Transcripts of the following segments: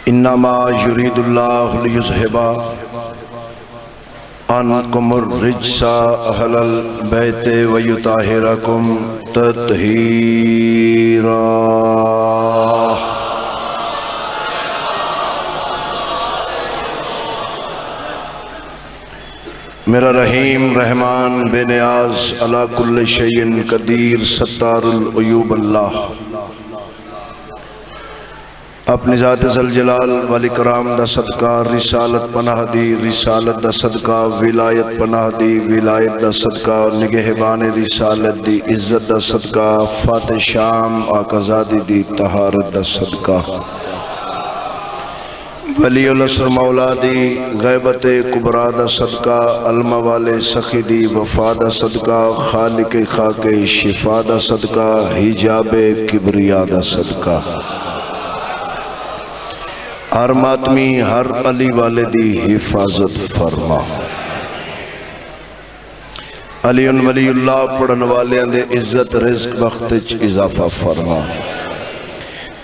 इन्नमा युरीदुल्लाहु लियुज़हिबा अन्कुमुर रिज्सा अहलल बैति व युताहिरकुम तत्हीरा। मेरा रहीम रहमान बेनियाज अला कुल्ल शैइन कदीर सत्तारुल उयूब अल्लाह अपनी ज़ात ज़ल जलाल वाली कराम दा सदका रिसालत पनाह दी, रिसालत दा सदका विलायत पनाह दी, विलायत दा सदका निगहबान रिसालत दी, इज्जत दा सदका फाते शाम आकाज़ादी दी, तहारत दा सदका वलीउल असर मौला दी, गैबत कुबरा दा सदका अलमा वाले सखी दी, वफा दा सदका खालिक खाके शिफा दा सदका हिजाब किबरिया दा सदका हर मातमी हर अली वाले दी हिफाजत फरमा। अलीउन वलीउल्लाह पढ़न वाले दे इज्जत रिज़्क वक्त इजाफा फरमा।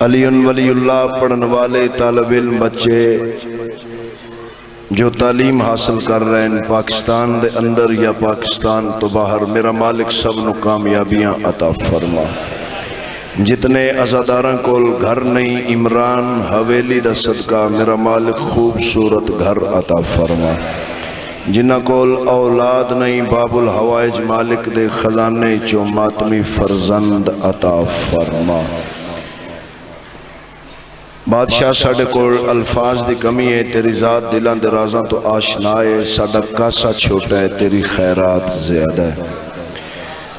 अलीउन वलीउल्लाह पढ़न वाले तालिब इल्म बच्चे जो तालीम हासिल कर रहे हैं पाकिस्तान दे अंदर या पाकिस्तान तो बाहर, मेरा मालिक सब नु कामयाबियां अता फरमा। जितने अज़ादारां कोल घर नहीं इमरान हवेली दा सदका मेरा मालिक खूबसूरत घर अता फरमा। जिन्ना कोल औलाद नहीं बाबुल हवाइज मालिक दे खजाने चो मातमी फरजंद अता फरमा। बादशाह साढ़े कोल अल्फाज दी कमी है, तेरी ज़ात दिलां दे राज़ां तो आशना है। साडा कासा छोटा है, तेरी खैरात ज़्यादा है।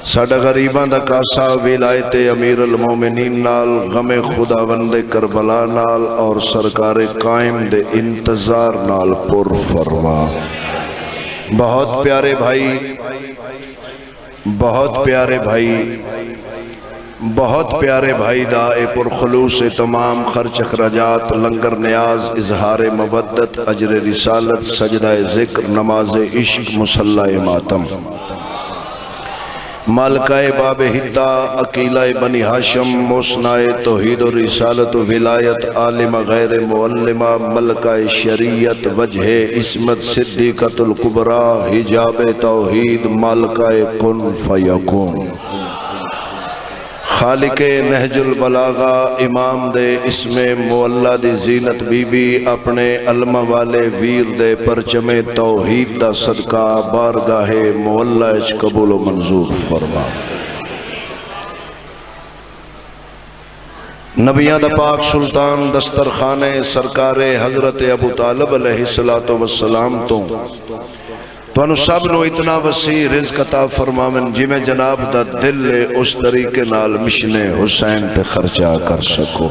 साडा गरीबां दा कासा विलायत अमीर अल मोमिनीन नाल, गमे खुदावंदे करबला नाल और सरकार कायम दे इंतजार नाल पुर फरमा। बहुत प्यारे भाई, बहुत प्यारे भाई, बहुत प्यारे भाई दा ए पुरखलूस तमाम खर्च अखराजात लंगर न्याज इजहार मवद्दत अजर रिसालत सजदा ज़िक्र नमाज इश्क मुसल्ला मातम मालकाए बाब हिद्दा अकीलाए बनी हाशम मोसनाए तौहीद और रिसालत विलायत आलिमा गैर मुअल्लिमा मलकाए शरीयत वजहे इस्मत सिद्दीक़तुल कुबरा हिजाब तौहीद मालकाए कुन फयकून खालिके नहजुल बलागा इमाम दे इसमें मुअल्ला दी जीनत बीबी अपने अलमा वाले वीर दे परचमे तौहीद दा सदका बारगाहे मुअल्ला इच कबूल व मंजूर फरमा। नबियां दा पाक सुल्तान दस्तरखाने सरकारे हजरत अबू तालिब अलैहिस्सलातु वस्सलाम तो तुहानू सब नु इतना वसी रिज़्क अता फरमावन जिमें जनाब दा दिल है उस तरीके नाल मिशने हुसैन ते खर्चा कर सको।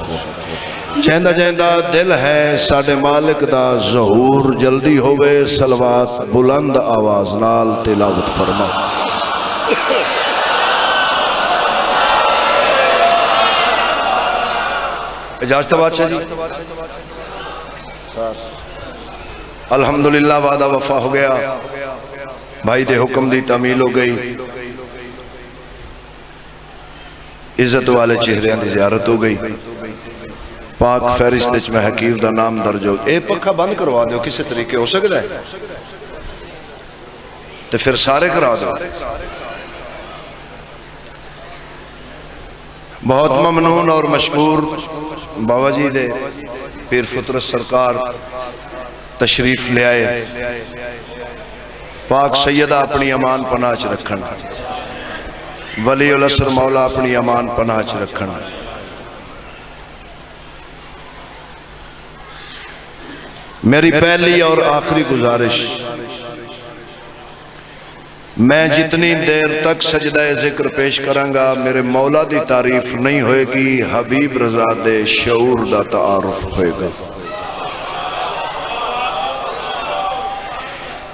जैंदा जैंदा दिल है साडे मालिक दा ज़हूर जल्दी होवे, सलवात बुलंद आवाज नाल तिलावत फरमा। इजाज़त बादशाह जी। अल्हम्दुलिल्लाह वादा वफा हो गया, भाई दे हुक्म दी तामील हो गई, इज्जत वाले चेहरियां दी ज़ियारत हो गई, पाक फहरिस्त में हकीर दा नाम दर्ज हो। ए पक्खा बंद करवा दो किसी तरीके हो सकता है तो फिर सारे करा दो। बहुत ममनून और मशकूर बाबा जी दे पीर फुतरत सरकार तशरीफ ले आए। पाक सैयदा अपनी अमान पनाह च रखन, वलीउल असर मौला अपनी अमान पनाह च रखन। मेरी पहली और आखिरी गुजारिश, मैं जितनी देर तक सजदा जिक्र पेश करांगा मेरे मौला दी तारीफ नहीं होएगी, हबीब रज़ा दे शऊर दा तारुफ होएगा।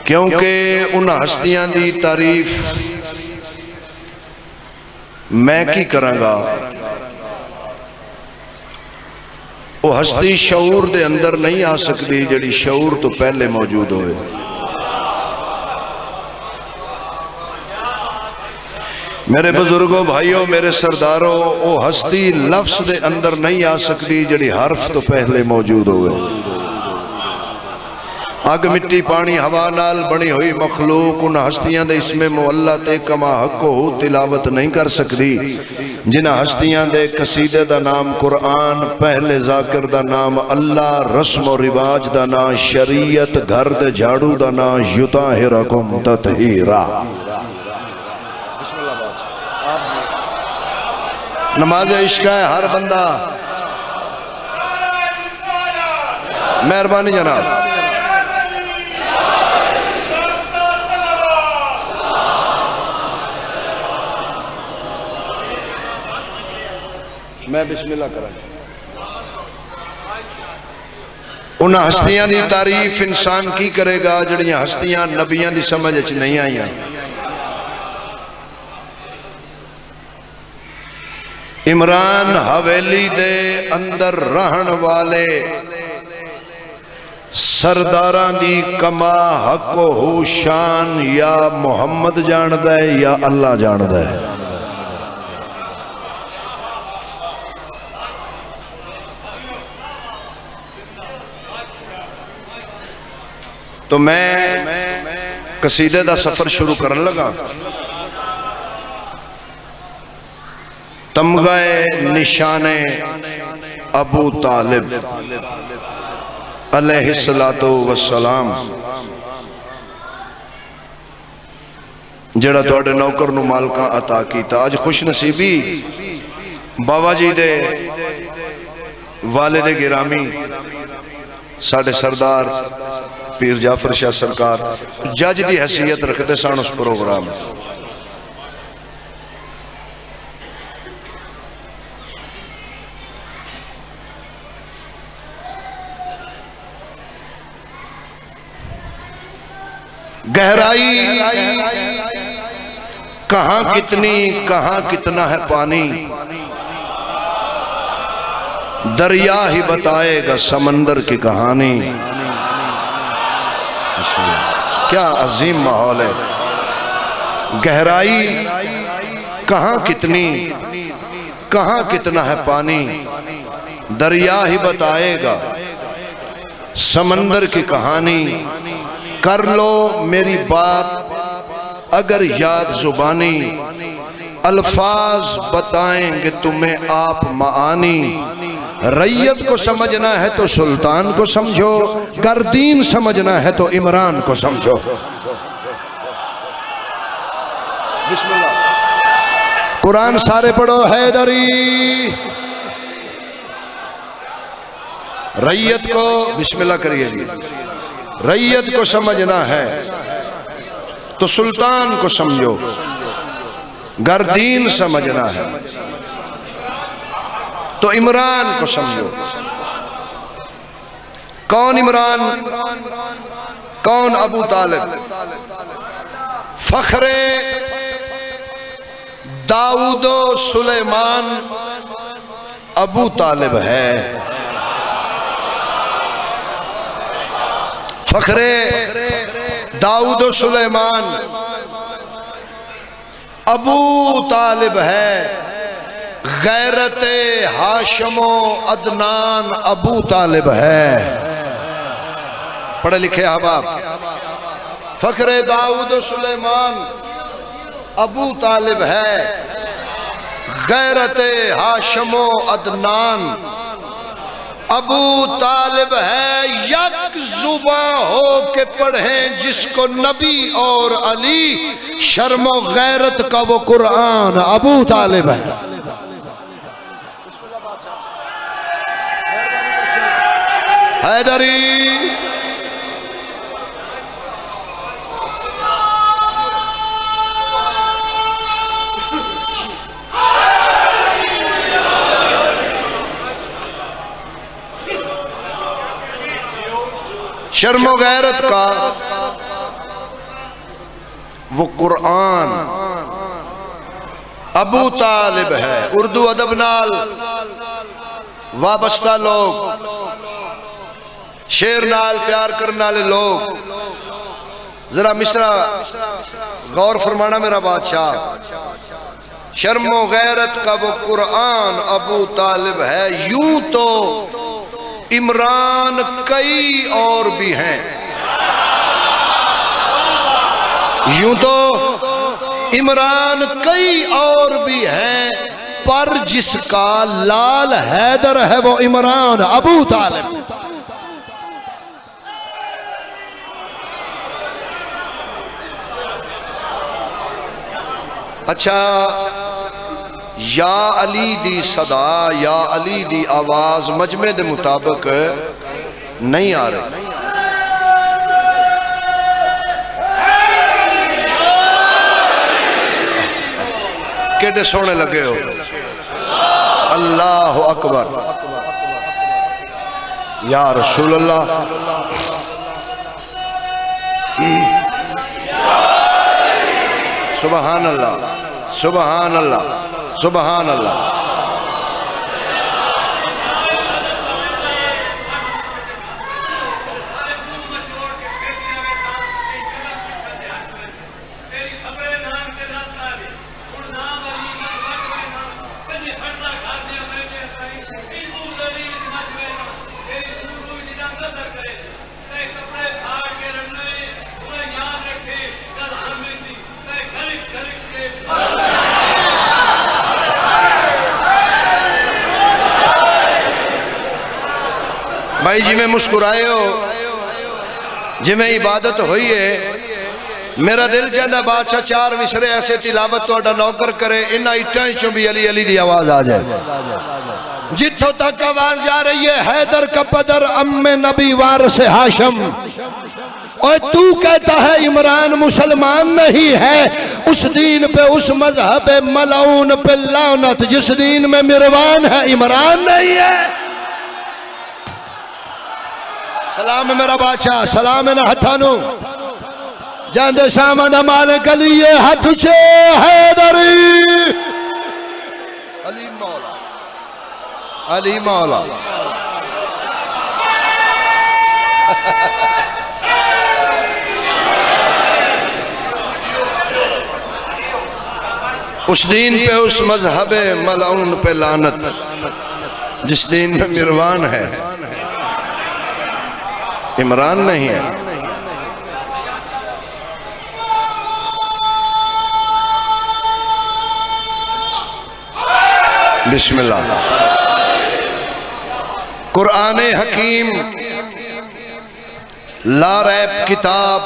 क्योंकि उन हस्तियां दी तारीफ मैं की करांगा, वो हस्ती शऊर दे अंदर नहीं आ सकती जिहड़ी शऊर तो पहले मौजूद होए। मेरे बुजुर्गों भाइयों मेरे सरदारों वो हस्ती लफ्ज दे अंदर नहीं आ सकती जिहड़ी हरफ तो पहले मौजूद होवे। अग मिट्टी पानी हवा नाल बनी हुई मखलूक उन हस्तियां दे इसमें मुअल्ला ते कमा हको तिलावत नहीं कर सकती जिन्हां हस्तियां दे कसीदे दा नाम कुरान, पहले जाकिर दा नाम अल्लाह, रस्म और रिवाज दा नाम शरीयत, घर दे झाड़ू दा नाम युताहिरकुम ततहीरा। नमाज इश्क है हर बंदा। मेहरबानी जनाब। मैं बिस्मिल्लाह करा। उन हस्तियां की तारीफ इंसान की करेगा जड़ियां हस्तियां नबियां की समझ च नहीं आईयां। इमरान हवेली दे अंदर रहन वाले सरदारां दी कमा हको हो शान या मुहम्मद जानदा है या अल्लाह जानदा है। तो मैं कसीदे दा सफर शुरू करने लगा। तमगाए निशाने अबू तालिब अलैहिस्सलातु वस्सलाम जेड़ा तुहाडे नौकर नूं मालकां अता कीता। अज खुश नसीबी बाबा जी दे वालिद गिरामी साडे सरदार पीर जाफर शाह सरकार जज की हैसियत रखते सन उस प्रोग्राम। गहराई कहां कितनी कहां कितना है पानी, दरिया ही बताएगा समंदर की कहानी। क्या अजीम माहौल है। गहराई कहां कितनी कहां कितना है पानी, दरिया ही बताएगा समंदर की कहानी। कर लो मेरी बात अगर याद जुबानी, अल्फाज बताएंगे तुम्हें आप मानी। रैयत को समझना है तो सुल्तान को समझो, गर दीन समझना है तो इमरान को समझो। बिस्मिल्लाह। कुरान सारे पढ़ो। हैदरी रैयत को बिस्मिल्लाह करिए जी। रैयत को समझना है तो सुल्तान को समझो, गर दीन समझना है तो इमरान को समझो। कौन इमरान, कौन अबू तालिब? फखरे दाऊदो सुलेमान अबू तालिब है। फखरे दाऊदो सुलेमान अबू तालिब है। गैरते हाशमो अदनान अबू तालिब है। पढ़े लिखे अहबाब। फखरे दाऊद सुलेमान अबू तालिब है। गैरते हाशमो अदनान अबू तालिब है। यक जुबा हो के पढ़े जिसको नबी और अली, शर्मो गैरत का वो कुरान अबू तालिब है। हैदरी शर्म गैरत का वो कुरान अबू तालिब है। उर्दू अदब नाल वाबस्ता लोग, शेर नाल प्यार करने वाले लोग, जरा मिसरा गौर फरमाना मेरा बादशाह। शर्मो गैरत का वो कुरान अबू तालिब है। यूं तो इमरान कई और भी हैं, यूं तो इमरान कई और भी हैं, पर जिसका लाल हैदर है वो इमरान अबू तालिब। अच्छा, या अली दी सदा, या अली दी आवाज मजमे दे मुताबिक नहीं आ रही। केडे सोने लगे हो। अल्लाह अकबर, या रसूल अल्लाह। सुबहान अल्लाह, सुबहान अल्लाह, सुबहान अल्लाह। भाई जिमें मुस्कुराए हो, जिमें इबादत हुई है, मेरा दिल चाहता बादशाह चार मिसरे ऐसे तिलावत तो नौकर करे, इन्होंने इट्टां चों भी अली अली की आवाज आ जाए। जिथों तक आवाज जा रही है हैदर का पदर अम्मे नबी वारिस हाशम। और तू कहता है इमरान मुसलमान नहीं है, उस दीन पे, उस मजहब पे मलऊन पे लानत जिस दीन में मिरवान है इमरान नहीं है। सलाम है मेरा बादशाह, सलाम है ना हथानू जांदे शाम दा मालिक अली हथ छे हैदरी अली मौला, अली मौला। उस दीन पे, उस मजहब मलऊन पे लानत जिस दीन में मिरवान है इमरान नहीं है। बिस्मिल्लाह। कुरान हकीम ला रैब किताब।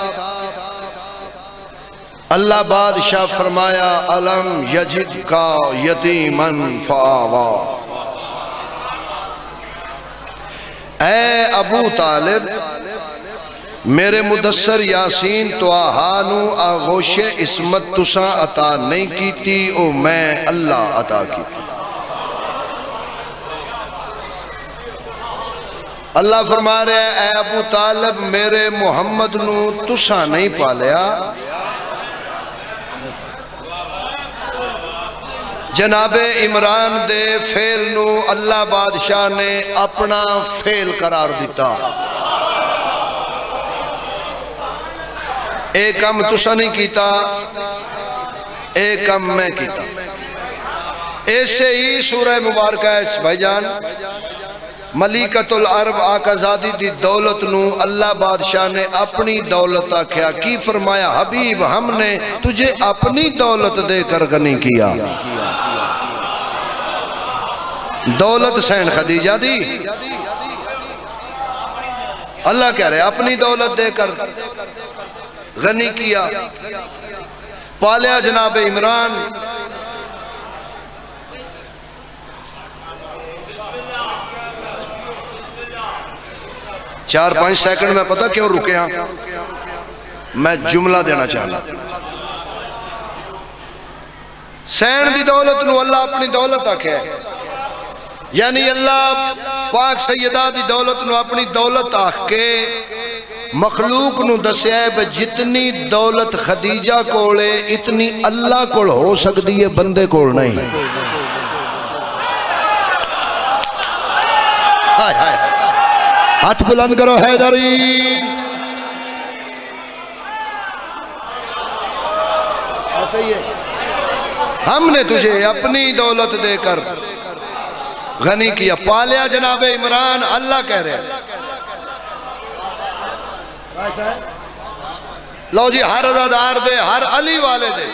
अल्लाह बादशाह फरमाया अलम यजिद का यतीमन फावा। ऐ अबू तालिब, मेरे मुदस्सर यासीन तो आहानू आगोशे इसमत तुसा अता नहीं की थी, ओ मैं अल्लाह अता की थी। अल्लाह फरमा रहे ऐ अबू तालिब, मेरे मुहम्मद नू तुसा नहीं पालिया, जनाबे इमरान दे फेल नू अल्लाह बादशाह ने अपना फेल करार दिता। एक काम तुसा नहीं किया, एक काम मैं किया। ऐसे ही सूरह मुबारक भाईजान मलिकतुल अरब आकाजादी दी दौलत नू अल्लाह बादशाह ने अपनी दौलत आख्या। की फरमाया हबीब, हमने तुझे अपनी दौलत देकर गनी किया। दौलत सैन खदीजा दी अल्लाह कह रहे अपनी दौलत देकर गनी किया, पालिया जनाब इमरान। चार पांच सेकंड में पता क्यों रुके हैं, मैं जुमला देना चाहता। सैन दी दौलत नू अल्लाह अपनी दौलत आखे, यानी अल्लाह पाक सैयदा दी दौलत नू अपनी दौलत आख के मखलूक नू दस्या है जितनी दौलत खदीजा कोले इतनी अल्लाह कोल हो सकती है, बंदे कोल नहीं। हाय हाय, हाथ बुलंद करो हैदरी। ऐसा ही है, हमने तुझे अपनी दौलत देकर गनी किया, पालिया जनाबे इमरान। अल्लाह कह रहे हैं लो जी हर अज़ादार दे, हर अली वाले दे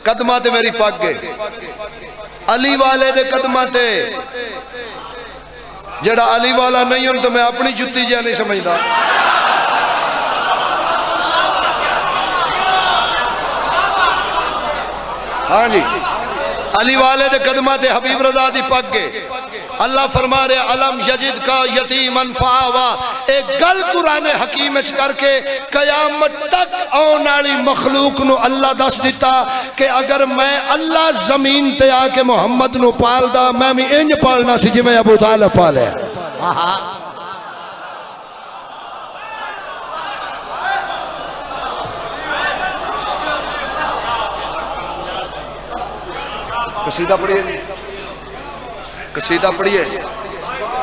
कदमा ते मेरी पग गए, अली वाले दे कदमा ते। जेड़ा अली वाला नहीं हूं तो मैं अपनी जुत्ती जिहा नहीं समझदा। हाँ जी, अली वाले दे कदमा ते हबीब रजा दी पग गए। अल्लाह फरमा रहे अलम यजिद का यतीमन फावा, एक गल कुरान हकीम च करके कयामत तक आने वाली मखलूक नु अल्लाह दस दिता कि अगर मैं अल्लाह जमीन ते आके मुहम्मद नु पालदा, मैं भी इंज पालना सी जिवें अबू तालिब पालिया। कसीदा पढ़िए, कसीदा पढ़िए,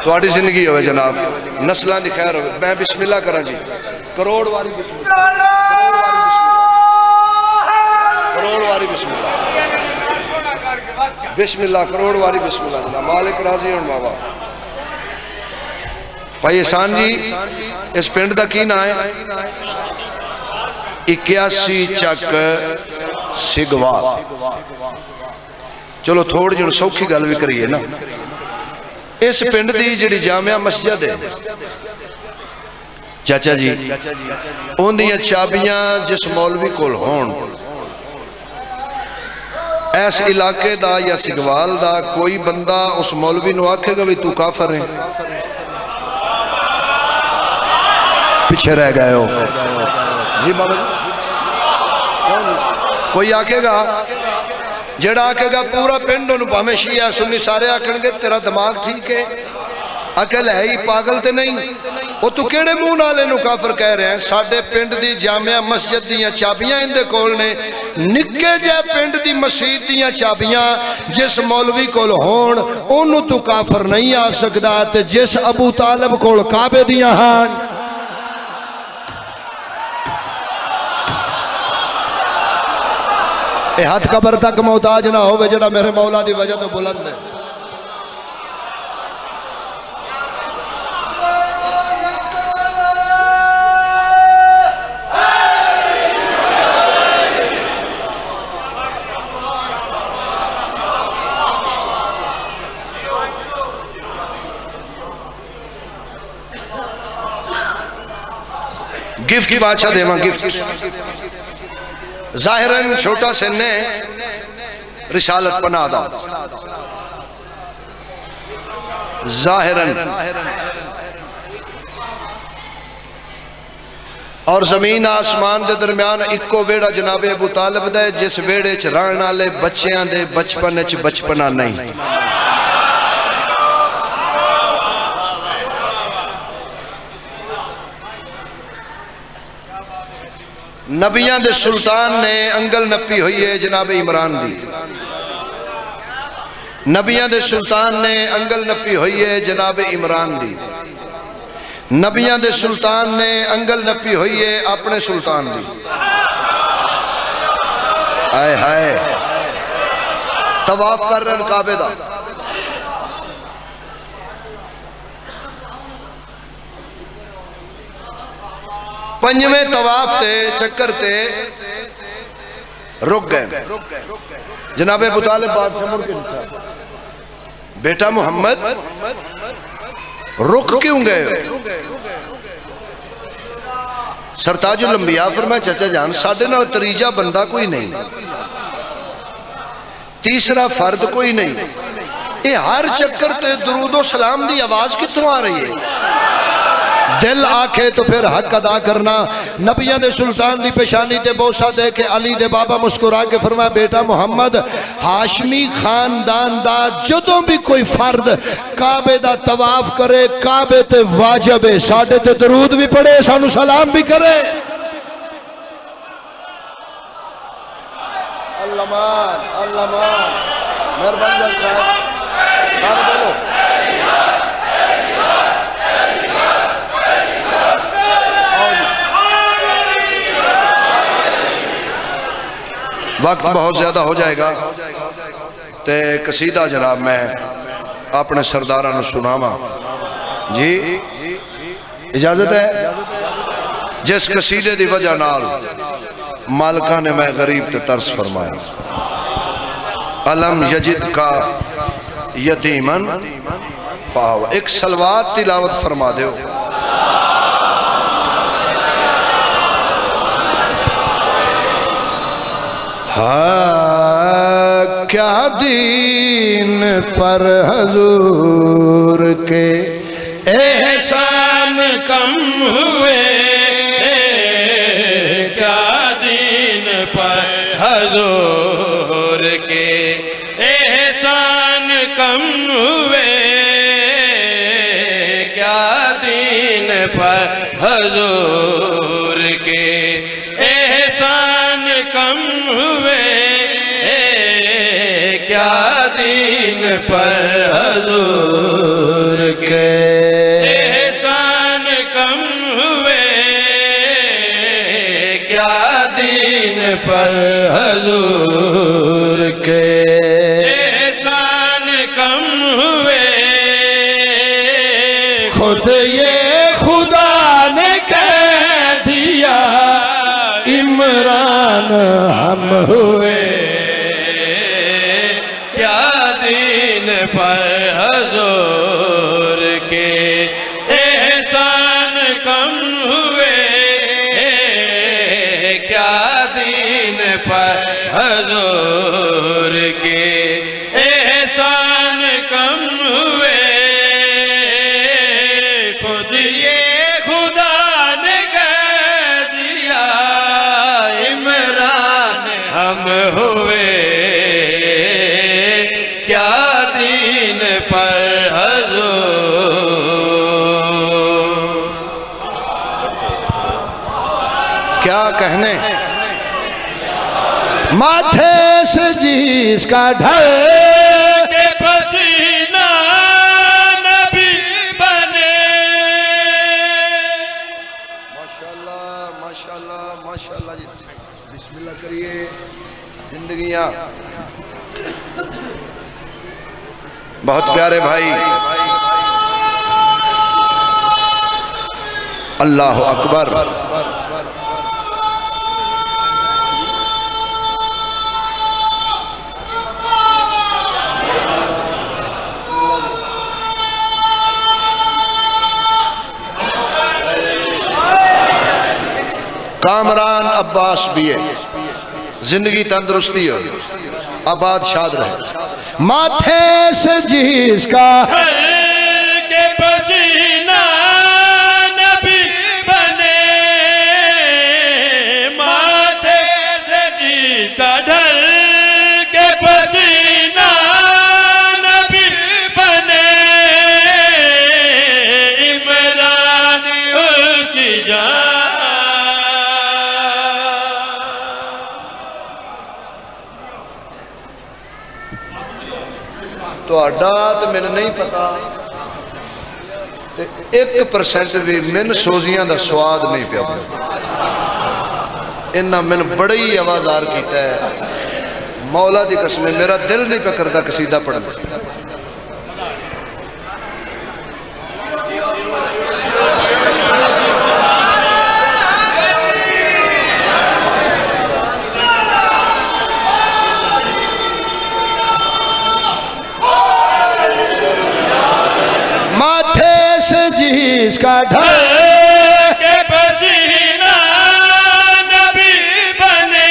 थोड़ी जिंदगी हो जनाब, नस्लों की खैर हो। मैं बिस्मिल्लाह करा जी, करोड़ वारी बिस्मिल्लाह, करोड़ वारी बिस्मिल्लाह, बिस्मिल्लाह करोड़ वारी बिस्मिल्लाह। जनाब मालिक राजी हो बाबा। भाई एहसान जी, इस पिंड का की ना है? 81 चक सिगवाल। चलो थोड़ी जी सौखी गल भी करिए ना। इस पिंड की जी जामिया मस्जिद है चाचा जी, उन्दियां चाबियां जिस मौलवी कोल होण, इस इलाके दा या सिगवाल दा कोई बंदा उस मौलवी नूं आखेगा भी तू काफर है, पीछे रह गए हो जी बाबा जी। कोई आखेगा, जेड़ा आखेगा पूरा पिंड उन्होंने भावें शिया सुन्नी सारे आखणगे तेरा दिमाग ठीक है, अकल है ही, पागल तो नहीं। वो तू केड़े मुंह नाल इहनूं काफर कह रहे हैं? साडे पिंड दी जामिया मस्जिद दीयां चाबियां इहदे कोल ने, निक्के जे पिंड दी मस्जिद दीयां चाबियां जिस मौलवी कोल होण ओनू तू काफर नहीं आख सकदा, ते जिस अबू तालिब कोल काबे दीयां हां हाथ कबर तक मोहताज ना हो जड़ा मेरे मौला की वजह तो बुलंद है। गिफ्ट की बादशाह देवा, गिफ्ट जाहिरन छोटा सिन्ने रिसालत पनादा, जाहिरन और जमीन आसमान के दरम्यान इको वेड़ा जनाबे अबू तालिब दा, जिस वेड़े च रहने वाले बच्चों के बचपन च बचपना नहीं। नबियां दे सुल्तान ने अंगल नपी हुई है जनाब इमरान दी, नबियां दे सुल्तान ने अंगल नपी हुई है जनाब इमरान दी, नबियां दे सुल्तान ने अंगल नपी हुई है अपने सुल्तान दी। आए हाय तवाफ कर रहे काबे दा, पंजवें तवाफ ते चक्कर ते रुक गए। जनाबे अबू तालिब बादशाह मुड़ के पूछा, बेटा मोहम्मद रुक क्यों गए? सरताजुल अंबिया फरमाया, चाचा जान साडे नाल तीजा बंदा कोई नहीं, तीसरा फर्द कोई नहीं, ये हर चक्कर ते दुरूदो सलाम दी आवाज कित्थों आ रही है? दिल आखे तो फिर हक अदा करना। नबियां दे सुल्तान दी पेशानी ते बोसा दे के अली दे बाबा मुस्कुरा के फरमाया, बेटा मोहम्मद हाशमी खानदान दा जदों भी कोई फर्द काबे दा तवाफ करे, काबे ते वाजिब है, साडे ते दरूद भी पढ़े, सानू सलाम भी करे। अल्लामान अल्लामान मेहरबानी साहब बोलो। वक्त बहुत ज़्यादा हो जाएगा तो कसीदा जनाब मैं अपने सरदारां सुनावा जी, इजाजत है। जिस कसीदे की वजह नाल मालिका ने मैं गरीब ते तरस फरमाया, अलम यजिद का यतीमन फावा। एक सलवात तिलावत फरमा दो। हाँ क्या दीन पर हजूर के एहसान कम हुए, क्या दीन पर हजूर के एहसान कम हुए, क्या दीन पर हजूर के एहसान कम हुए, क्या दीन पर हजूर के एहसान कम हुए, क्या दीन पर हजूर के एहसान कम हुए। खुद ये खुदा ने कह दिया इमरान हम हुए, क्या दीन पर हजूर के एहसान कम हुए, क्या दीन पर हजूर के एहसान कम हुए। खुद ये खुदा ने कह दिया इमरान हम हुए, क्या दीन पर हजूर। क्या कहने माथे से जिसका ढल के पसीना नबी बने। माशाल्लाह माशाल्लाह माशाल्लाह जी, बिस्मिल्लाह करिए। जिंदगियां बहुत प्यारे भाई, अल्लाह अकबर। कामरान अब्बास भी है, जिंदगी तंदुरुस्ती हो, आबाद शाद रहे। माथे से जिसका के पसीना नबी बने, माथे से जिसका ढल के पसीना नबी बने, इमरान उसकी जान। तो मैंने नहीं पता, 1% भी मैन सोजियां का स्वाद नहीं पिया। इन्ना मैंने बड़ी ही आवाजार किया है, मौला की कसम मेरा दिल नहीं पे करता कसीदा पढ़ने। माथे से जिसका ढल के पसीना नबी बने,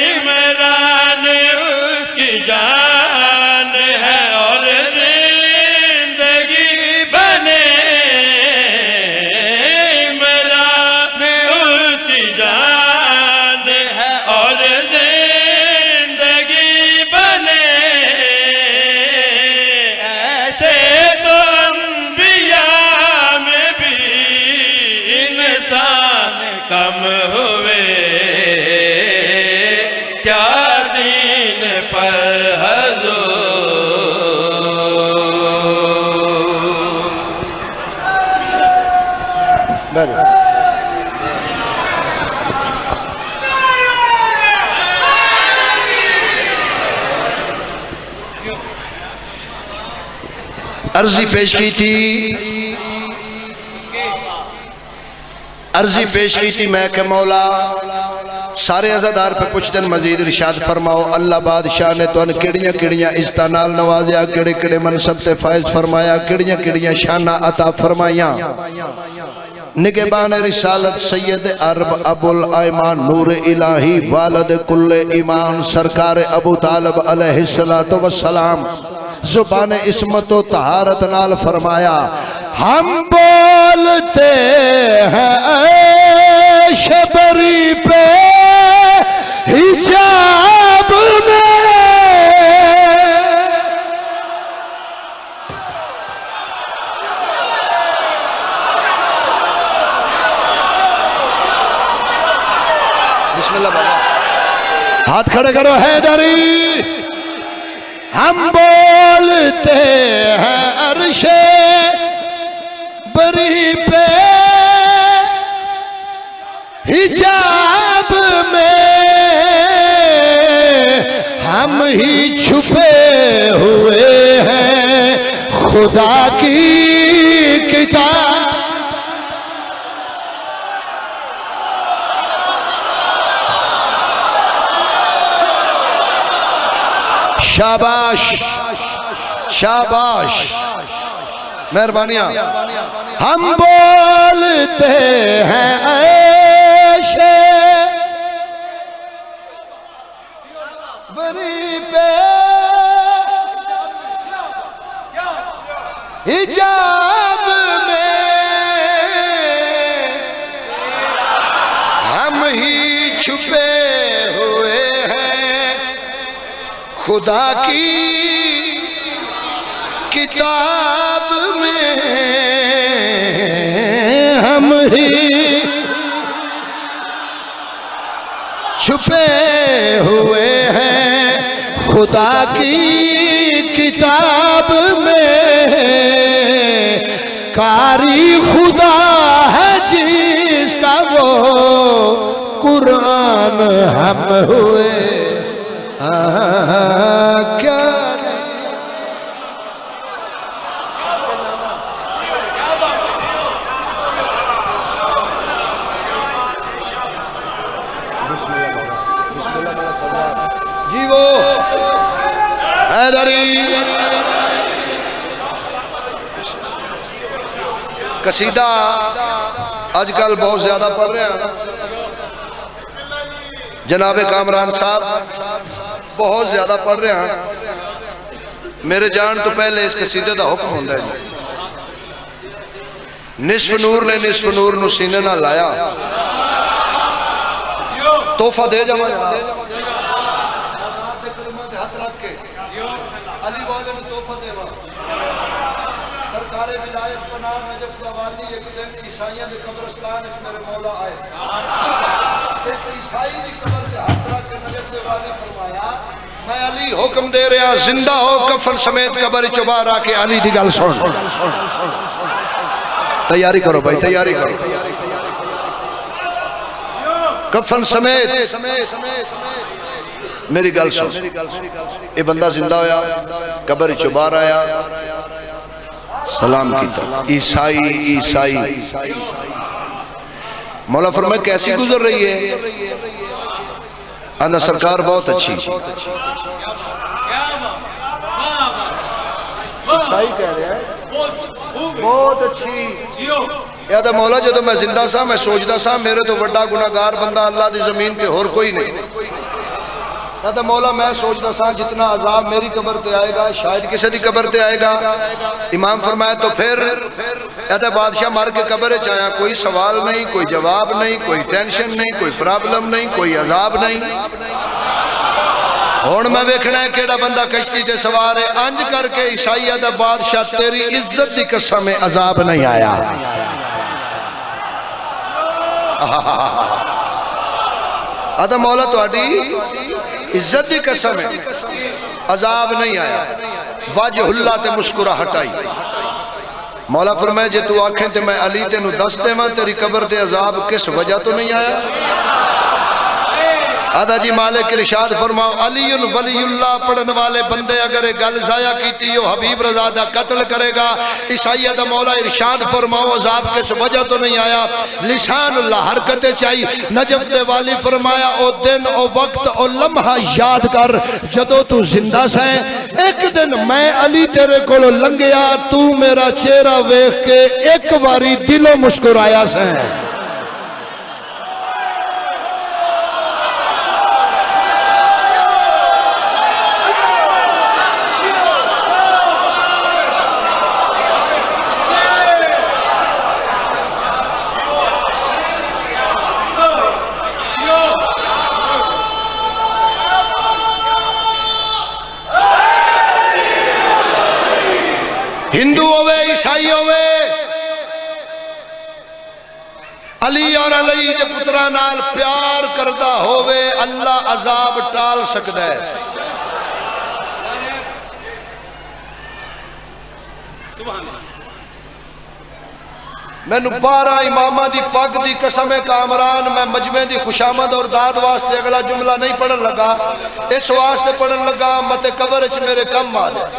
इमरान उसकी जान है और जिंदगी बने, इमरान उसकी जान है और जिंदगी बने। ऐसे तो अंबिया में भी इंसान कम हुए, क्या दीन पर हजूर। अर्जी पेश की थी, अर्जी पेश की थी मैं के मौला सारे अज़ादार पे कुछ दिन मजीद इरशाद फरमाओ। अल्लाह बादशाह ने तो किड़ियां किड़ियां इज़्ज़त नाल नवाज़िया, किड़े किड़े मनसब ते फायज फरमाया, किड़ियां किड़ियां शाना अता फरमाया। निगहबान रिसालत सैयद अरब अबुल आयमान नूर इलाही वालद कुल्ले ईमान सरकार अबू तालिब अलैहिस्सलातु वस्सलाम जुबान इस्मत व तहारत नाल फरमाया, हम बोलते हैं शबरी पे हिजाब में, बिस्मिल्लाह बाबा, हाथ खड़े करो हैदरी। हम बोलते हैं अर्शे बरी पे हिजाब में, हम ही छुपे हुए हैं खुदा की किताब। शाबाश शाबाश मेहरबानियां। हम बोलते हैं ऐशे बरी पे हिजाब में, हम ही छुपे हुए हैं खुदा की किताब में, हम ही छुपे हुए हैं खुदा की किताब में। कारी खुदा है जिसका वो कुरान हम हुए क्या जीवो हैदरी। कसीदा आजकल बहुत ज्यादा पढ़ रहे हैं जनाब कामरान साहब, बहुत ज्यादा पढ़ रहे हैं। मेरे जान तो पहले इस कसीदे का हुक्म होता है। निस्फ नूर ने निस्फ नूर नू सीने ना लाया, तोहफा दे जावा हाथ रख के अली वाले में तोहफा देवा। सरकारे विलायत पनाह नजफ दा वाली एक दिन ईसाइयां दे कब्रिस्तान विच मेरे मौला आए, ईसाई दी कब्र ते हाथ रख के नजफ दे वाली फरमाया, मैं अली हुक्म दे रहा जिंदा हो कफन समेत कब्र चो बाहर आके अली दी गल सुन। तैयारी करो भाई, तैयारी करो। कफन समेत मेरी गल सुन। ये बंदा जिंदा होया, कब्र चो बाहर आया, सलाम किया। ईसाई ईसाई मौला फरमाया कैसी गुजर रही है? आना सरकार बहुत अच्छी। ईसाई कह रहे हैं बहुत अच्छी। या तो मौला जो मैं जिंदा सा मैं सोचता सा मेरे तो बड़ा गुनाहगार बंदा अल्लाह की जमीन के होर कोई नहीं। या तो मौला मैं सोचता सा जितना अजाब मेरी कब्र ते आएगा शायद किसी की कब्र ते आएगा। इमाम फरमाया तो फिर या तो बादशाह मर के कब्र च आया, कोई सवाल नहीं, कोई जवाब नहीं, कोई टेंशन नहीं, कोई प्रॉब्लम नहीं, कोई अजाब नहीं। हुण मैं वेखना है केड़ा बंदा कश्ती ते सवार है। अंज करके ईसाइया दा बादशाह तेरी इज्जत दी कसम में अजाब नहीं आया। आदा मौला तुहाडी इज्जत की कसम है अजाब नहीं आया। वजहुल्ला ते मुस्कुराहट आई। मौला फरमाया जे तू आखे तो मैं अली तेनू दस देवां तेरी कब्र ते अजाब किस वजह तो नहीं आया। आदा जी मालिक इरशाद फरमाओ अलीउन वलीउल्लाह पढ़ने वाले बंदे अगर गल जाया की हो हबीब रजा दा कत्ल करेगा। ईसाई दा मौला इरशाद फरमाओ अजाब किस वजह तो नहीं आया, लिसानुल्लाह हरकत चाहिए। नजफ दे वाली फरमाया ओ दिन ओ वक्त ओ लम्हा याद कर जदों तू जिंदा सै। एक दिन मैं अली तेरे कोलों लंघिया, तू मेरा चेहरा वेख के एक बारी दिलों मुस्कुराया सै। हिंदू होवे ईसाई होवे, अली और अली दे पुत्रा नाल प्यार करदा होवे, अल्लाह अजाब टाल सकदा है। मैनू 12 इमामा दी पग दी कसम है कामरान, मैं मजमे दी खुशामद और दाद वास्ते अगला जुमला नहीं पढ़न लगा, इस वास्ते पढ़न लगा मते कबर च मेरे कम आ जाए।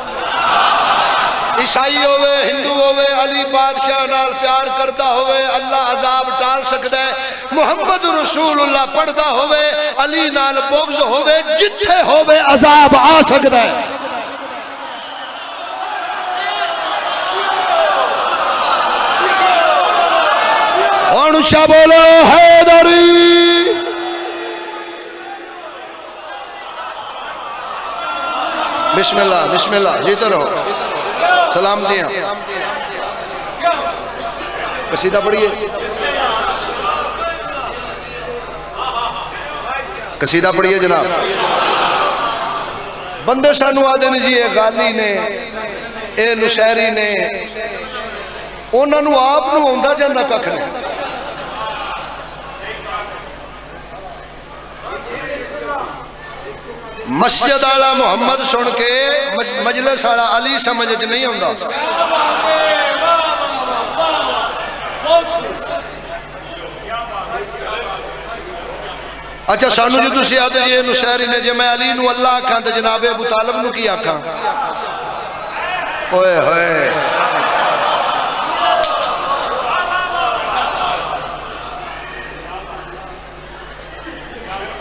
ईसाई होवे हिंदू होवे, अली बादशाह नाल प्यार करता होवे, अल्लाह अजाब टाल सकदा है। मुहम्मद रसूलुल्लाह पढ़दा होवे, अली नाल बुग़्ज़ होवे, जिथे होवे अजाब आ सकदा है। हुण उच्चा बोलो हैदरी। बिस्मिल्लाह बिस्मिल्लाह, जीते रहो। सलाम दिया कसीदा पढ़िए, कसीदा पढ़िए जनाब। बंदे सानू आदे ने जी ये गाली ने, ये नुशैरी ने, उन्होंने आप आउंदा जांदा कख नहीं। मस्जिद आला मुहम्मद सुन के मजलिस आला अली समझ नहीं आउंदा। अच्छा सानू जो तुसीं आखदे जी नुशैरी ने, जे मैं अली नू अल्लाह आखां ते जनाबे अबू तालिब नू की आखां? ओए होए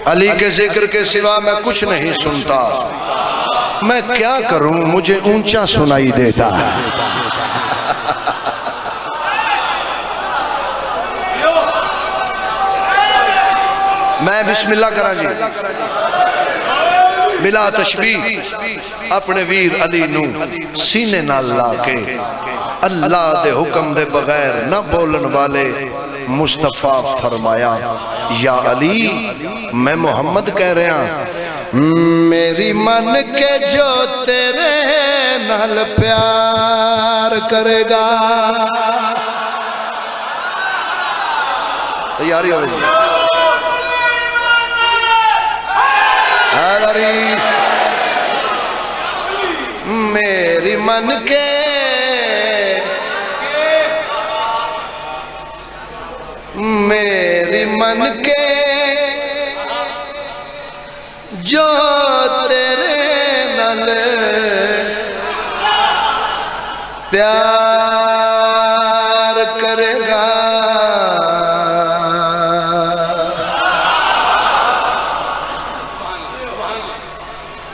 अली के जिक्र के सिवा मैं कुछ नहीं सुनता, मैं क्या करूं मुझे ऊंचा सुनाई देता है। मैं बिस्मिल्लाह करा जी बिला तशबीह अपने वीर अली नू सीने नाल ला के अल्लाह दे हुक्म दे बगैर न बोलन वाले मुस्तफा फरमाया, या अली मैं मोहम्मद कह रहा, मेरी मन के जो तेरे नाल प्यार करेगा। तैयारी हो गई मेरी मन के मेरी मन के जो तेरे नाल प्यार करेगा।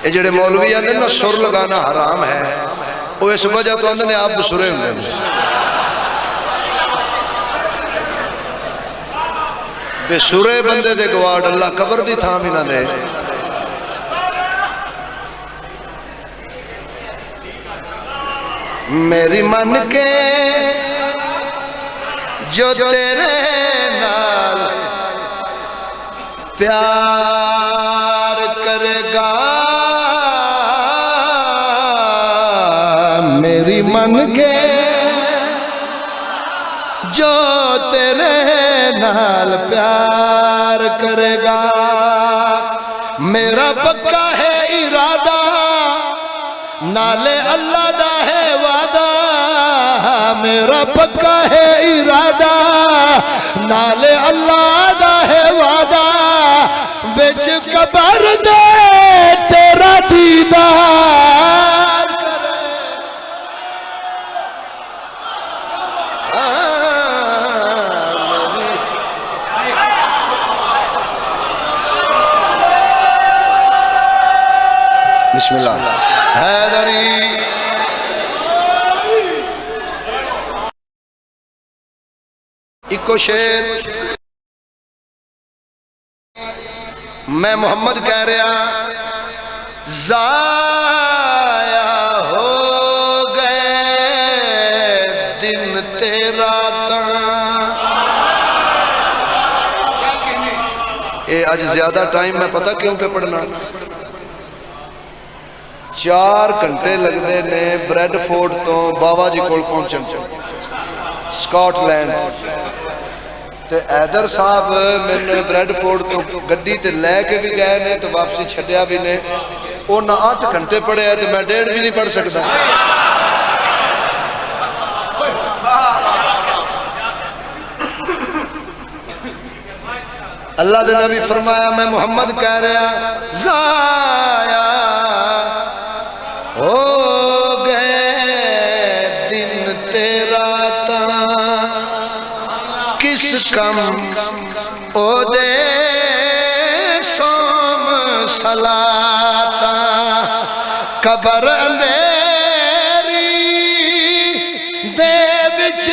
ये जेड़े मौलवी आते ना सुर लगाना हराम है, वो इस वजह तो आते आप सुरे होंगे। बेसुरे बंदे दे गवाड़ अल्लाह कबर दी थां भी ना दे। मेरी मन के जो तेरे नाल प्यार करेगा, मेरी मन के जो तेरे नाल प्यार करेगा। मेरा पक्का है इरादा, नाले अल्लाह दा है वादा। मेरा पक्का है इरादा, नाले अल्लाह दा है वादा। विच कबर दे तेरा दीदार करे। बिस्मिल्लाह हैदरी इको शेर मैं मोहम्मद कह रहा ज़ाया हो गए दिन तेरा ये आज ज्यादा टाइम मैं पता क्यों पे पढ़ना 4 घंटे लगते ने ब्रैडफोर्ड तो बाबा जी को पहुंचन स्कॉटलैंड ते हैदर साहब मैंने ब्रैडफोर्ड तो गड्डी ते लैके भी गए ने तो वापसी छड्या भी ने उन्हें 8 घंटे पढ़े तो मैं 1.5 भी नहीं पढ़ सकता। अल्लाह दे नबी फरमाया मैं मोहम्मद कह रहा ज़ाया हो गए दिन तेरा ता किस कम ओ दे सोम सलाता कबर अंधेरी दे विच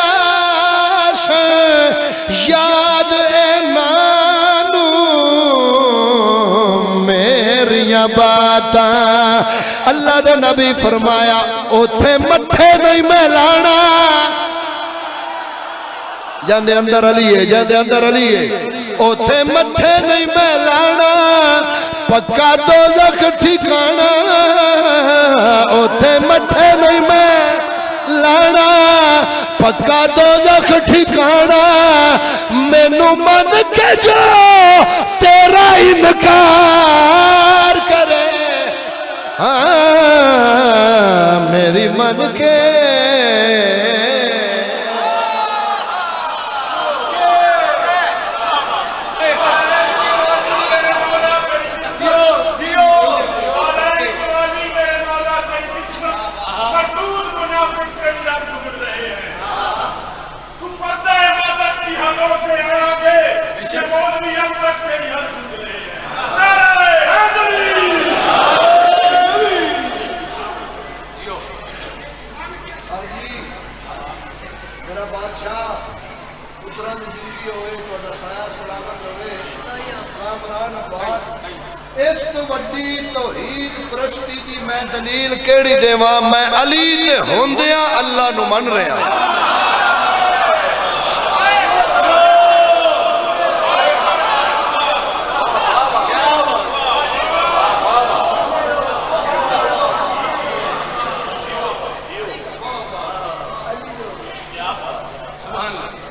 आस याद नानू मेरिया बातां। अल्लाह दे नबी फरमाया उथे मथे नहीं मैं लाना जांदे अंदर अलीए जांदे अंदर अलीए उथे मथे नहीं मैं लाना पक्का दोज़ख ठिकाना उथे मथे नहीं मैं लाना पक्का दोज़ख ठिकाना मैनू मन के जो तेरा इनकार करे हाँ मेरी मन के इस तो वड्डी तौहीद परस्ती दी मैं दलील केड़ी देवां मैं अली दे होंदियां अल्लाह नू मन रहा।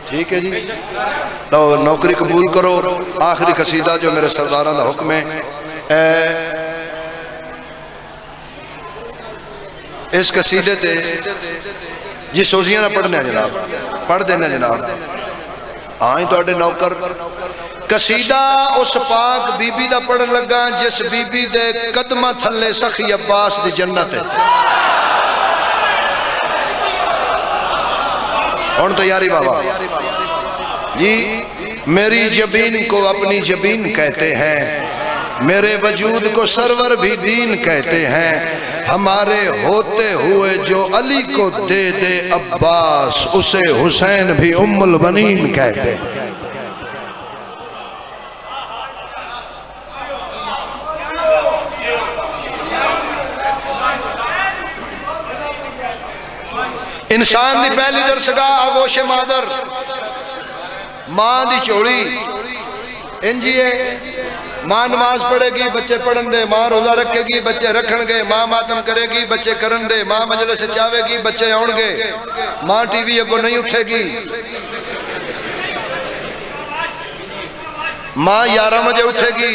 ठीक है जी तो नौकरी कबूल करो। आखिरी कसीदा जो मेरे सरदारां दा हुक्म है इस कसीदे ते जी सोजियां ना पढ़ने जनाब पढ़ देना जनाब हाँ ही तुहाडे नौकर कसीदा उस पाक बीबी दा पढ़न लगा जिस बीबी दे कदमां थल्ले सखी अब्बास दी जन्नत है। हुण तैयारी बाबा जी मेरी जबीन को अपनी जबीन कहते हैं मेरे वजूद को सरवर भी दीन कहते हैं हमारे होते हुए जो अली को दे दे अब्बास उसे हुसैन भी उम्मुल बनीन कहते हैं। इंसान की पहली दरसगाह आगोश मादर मां की झोली इंजी है मां नमाज पढ़ेगी बच्चे पढ़न दे मां रोजा रखेगी बच्चे रखन गए मां मातम करेगी बच्चे करन दे मां मजलिस चावेगी बच्चे आउणगे मां टीवी अगों नहीं उठेगी मां 11 बजे उठेगी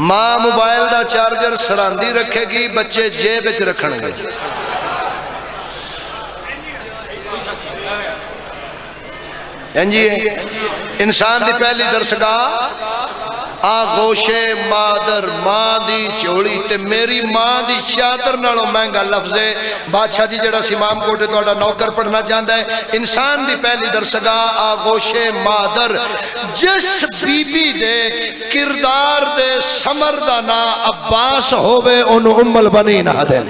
मां मोबाइल का चार्जर सरांदी रखेगी बच्चे जेब विच रखणगे इंजी है इंसान की पहली दरसगाह आगोशे मादर, मां दी झोली ते मेरी मां दी चादर नालों महंगा लफ्ज़ है। बादशाह जी जड़ा इमाम कोटे तुहाडा नौकर पढ़ना चाहता है, इंसान की पहली दरसगाह आगोशे मादर। जिस बीबी दे किरदार दे समर दा ना अब्बास होवे ओनू उम्मल बनी ना दे।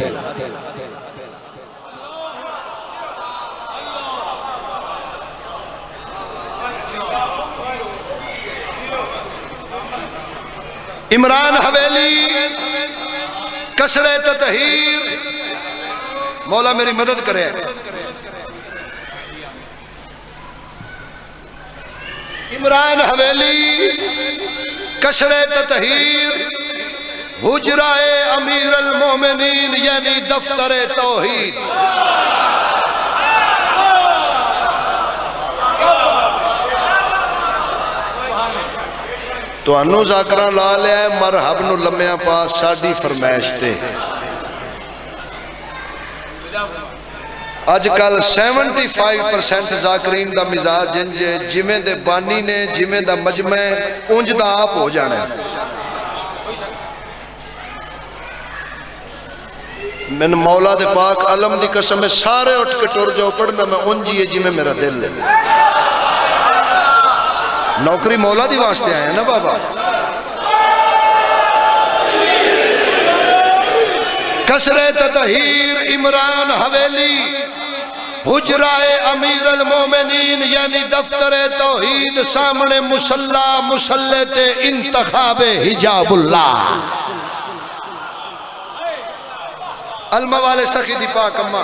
इमरान हवेली कसरे ततहीर, मौला मेरी मदद करे। इमरान हवेली कसरे ततहीर, हुजराए अमीर अल मोमिनीन यानी दफ्तरे तौहीद। तुहानू जाकरा ला लिया है मरहब नू लम्या पास साडी फरमाइश ते। अजकल 75% जाकरीन दा मिजाज इंज जिमें दे बानी ने जिमें दा मजमा उंज दा आप हो जाना है। मैंने मौला दे पाक अलम दी कसम है सारे उठ के टुर जाओ, पढ़ना मैं उंज ही है जिमें मेरा दिल है। नौकरी मौला दी वास्ते आए ना बाबा। कसरे ततहीर इमरान हवेली, हुजराए अमीर अल मोमिनीन यानी दफ्तरे तौहीद। सामने मुसल्ला, मुसल्ले ते इंतखाबे हिजाबुल्लाह। अलमा वाले सखी दी पाक अम्मा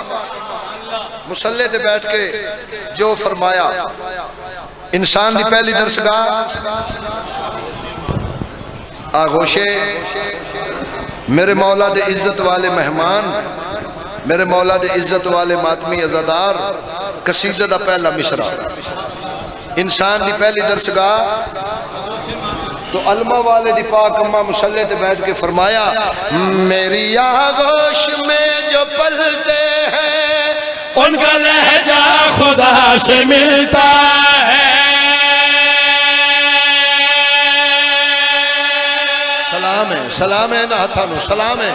मुसल्ले ते बैठ के जो फरमाया, इंसान की पहली दरसगाह आगोशे मेरे मौला दे इज्जत वाले मेहमान, मेरे मौला दे इज्जत वाले मातमी अज़ादार। कसीदे दा पहला मिसरा इंसान की पहली दरसगाह तो अलमा वाले दी पाक अम्मा मुसल्ले ते बैठ के फरमाया, मेरी आगोश में जो पलते हैं उनका लहजा खुदा से मिलता है। सलाम है ना हथानो सलाम है।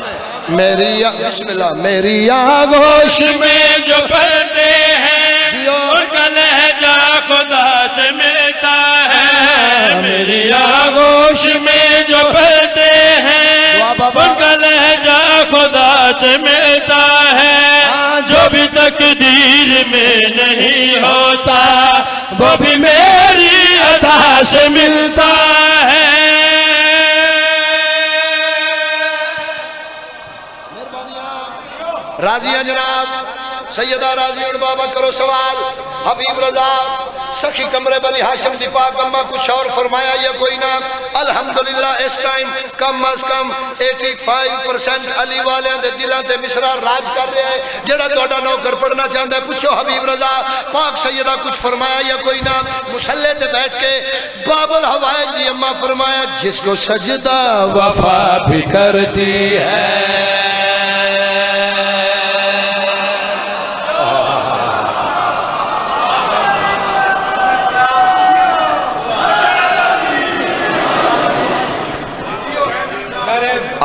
मेरी बिस्मिल्लाह, मेरी आगोश में जो पलते हैं उनका लहजा खुदा से मिलता है। मेरी आगोश में जो पलते हैं उनका लहजा खुदा से मिलता है। जो भी तकदीर में नहीं होता वो भी मेरी अता से मिलता है। राजिया जनाब सैयदा राजी बाबा करो सवाल। हबीब रजा सखी कमरे बनी हाशिम दी पाक अम्मा कुछ और फरमाया या कोई ना। अल्हम्दुलिल्लाह इस टाइम कम अज कम 85% अली वाले दे दिलों ते मिसरा राज कर रहा है। जेड़ा तुहाडा नौकर पढ़ना चाहता है पूछो हबीब रजा पाक सैयदा कुछ फरमाया या कोई ना। मुसल्ले ते बैठ के बाबुल हवाइज दी अम्मा फरमाया, जिसको सजदा वफा भी करती है।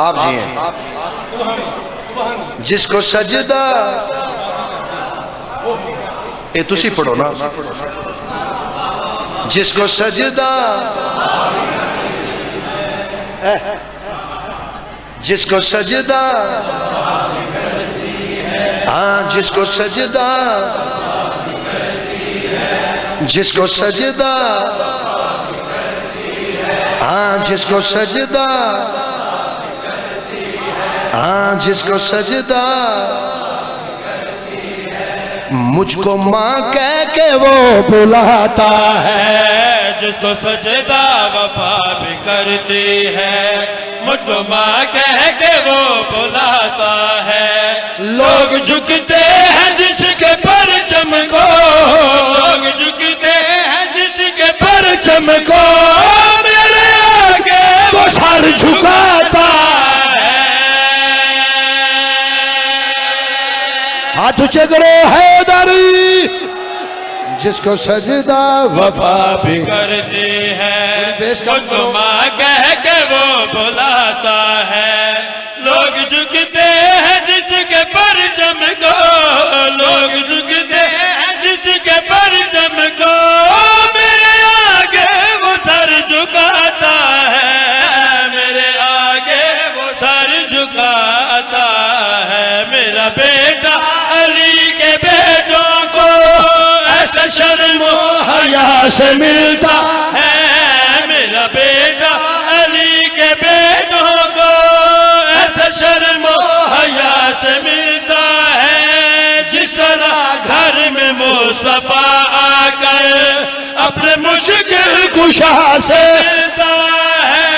आप जी हैं जिसको सजदा, ये तुसी पढ़ो ना, जिसको सजदा, जिसको सजदा, हाँ जिसको सजदा, जिसको सजदा, हाँ जिसको सजदा, हाँ जिसको सजदा, मुझको माँ कह के वो बुलाता है। जिसको सजदा वफा भी करती है मुझको माँ कह के वो बुलाता है। लोग झुकते हैं जिसके परचम को, लोग झुकते हैं जिसके परचम को, मेरे आगे वो सर झुकाता है। हाथ ऊंचे करो हैदरी, जिसको सजदा वफा भी करती है, पेश कर मुझको माँ कह के वो बुलाता है। लोग झुकते हैं जिसके परचम को, लोग झुकते हैं जिसके परचम को, मेरे आगे वो सर झुकाता है, मेरे आगे वो सर झुकाता है। मेरा बेटा अली के बेटों को ऐसा शर्मो हया से मिलता है, मेरा बेटा अली के बेटों को ऐसा शर्मो हया से मिलता है। जिस तरह घर में मुस्तफा आकर अपने मुश्किल कुशा से मिलता है।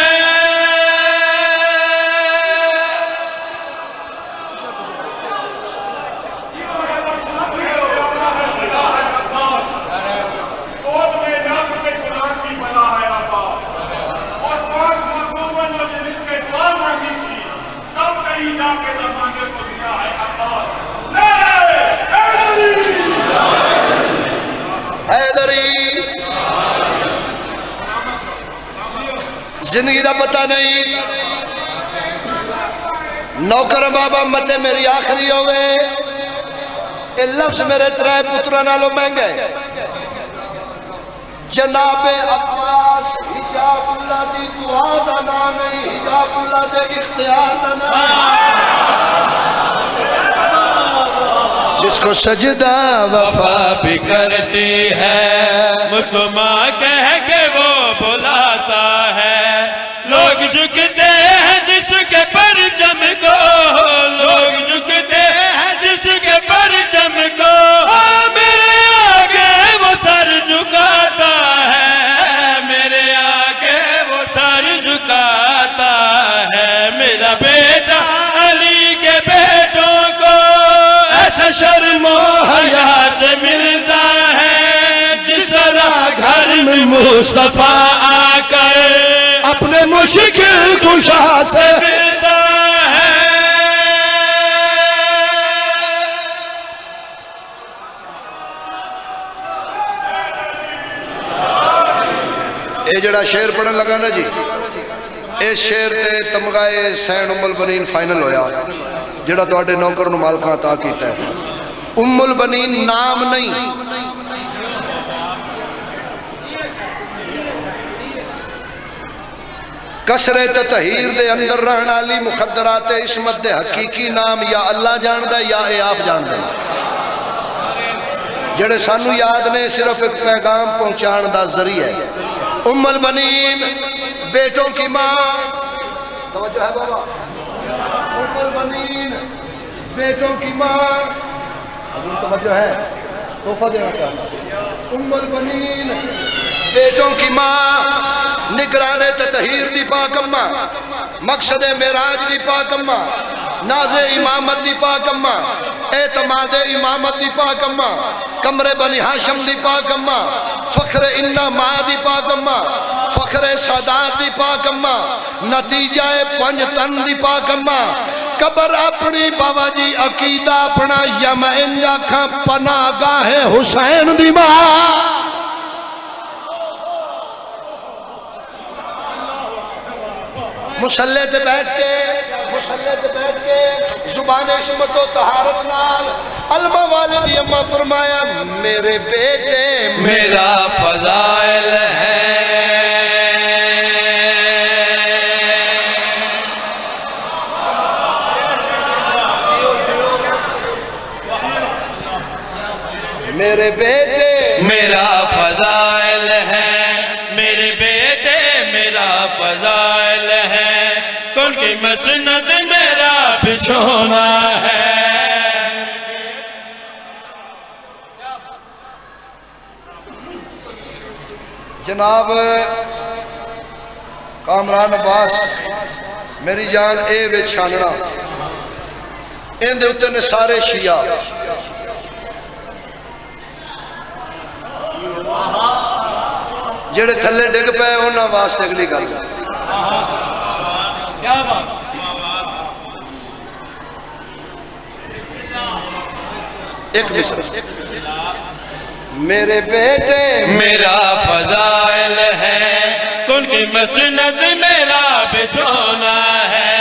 जिंदगी का पता नहीं, नौकर बाबा मते मेरी आखिरी होवे। ये लफ्ज मेरे त्रै पुत्रा नालों महंगे। जनाबे अब्बास हिजाबुल्लाह दी दुआ दा नाम नहीं, हिजाबुल्लाह दे इख्तियार दा नाम। जिसको सजदा वफा भी करती है, मुझको माँ कह के वो बुलाता है। लोग झुकते हैं जिसके परचम को, लोग झुकते हैं जिसके परचम को, मेरे आगे वो सर झुकाता है, मेरे आगे वो सर झुकाता है। मेरा बेटा अली के बेटों को ऐसा शर्मो हया से मिलता है। जिस तरह घर में मुस्तफा आकर अपने मुश्किल कुशा से मिलता है। ये जड़ा शेर पढ़न लगा ना जी, इस शेर ते तमगाए सैन उम्मुल बनीन फाइनल होया, जड़ा तुहाडे नौकर नूं मालकां अता कीता है। उम्मुल बनीन नाम नहीं, कसरे तहीर दे अंदर रहने वाली मुखदरात इसमत दे हकीकी नाम या अल्लाह जानदा या ए आप जानदे, जेड़े सानू याद ने सिर्फ एक पैगाम पहुंचाने का जरिया है। उम्मुल बनीन बेटों की माँ, तवज्जो है बाबा, उम्मुल बनीन बेटों की माँ, तवज्जो है, तोहफा देना चाहता। उम्मुल बनीन बेटों की माँ, निगराने तहीर दी पाक अम्मा, मकसद मेराज दी पाक अम्मा, नाज़े इमामत दी पाक अम्मा, एतमाद इमामत दी पाक अम्मा, कमरे बनी हाशम दी पाक अम्मा, फखरे इन्ना माँ दी पाक अम्मा, फखरे सादात दी पाक अम्मा, नतीजा पंज तन दी पाक अम्मा। कबर अपनी बाबा जी अकीदा अपना यम इंजा खा पना गाहे हुसैन दी माँ। मुसल्ले ते बैठ के जुबान इस्मत व तहारत नाल अलमा वाले दी अम्मा फरमाया, मेरे बेटे मेरा फजाइल है, मेरे बेटे मेरा फजाइल है, मेरे बेटे मेरा फजाइल है, कौन की मसनद मेरा बिछोना है। जनाब कामरान अब्बास मेरी जान ए वे छानना, इहदे उत्ते ने सारे शिया जेड़े थले डिग पे उन्होंने वास्ते अगली गल। क्या बात, एक मिसर मेरे बेटे मेरा फजाइल है, उनकी मसनद मेरा बिछोना है।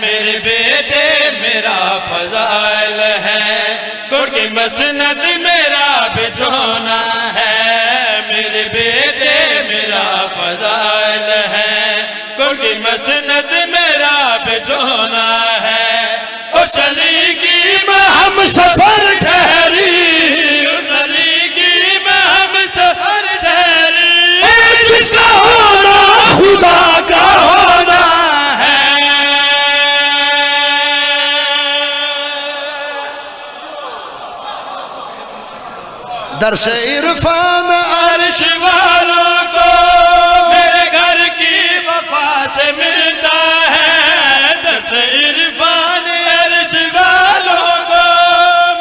मेरे बेटे मेरा फजाइल है, उनकी मसनद मेरा बिछोना है। मेरे बेटे मेरा फजाइल है, उनकी मसनद मेरा बिछोना है। उस अली की हम सफर ठहरी, उस अली की हम सफर ठहरी, जिसका होना खुदा का होना है। दर्श इरफान अर्श वालों को मेरे घर की वफा से मिलता है। दर्श इरफान अर्श वालों को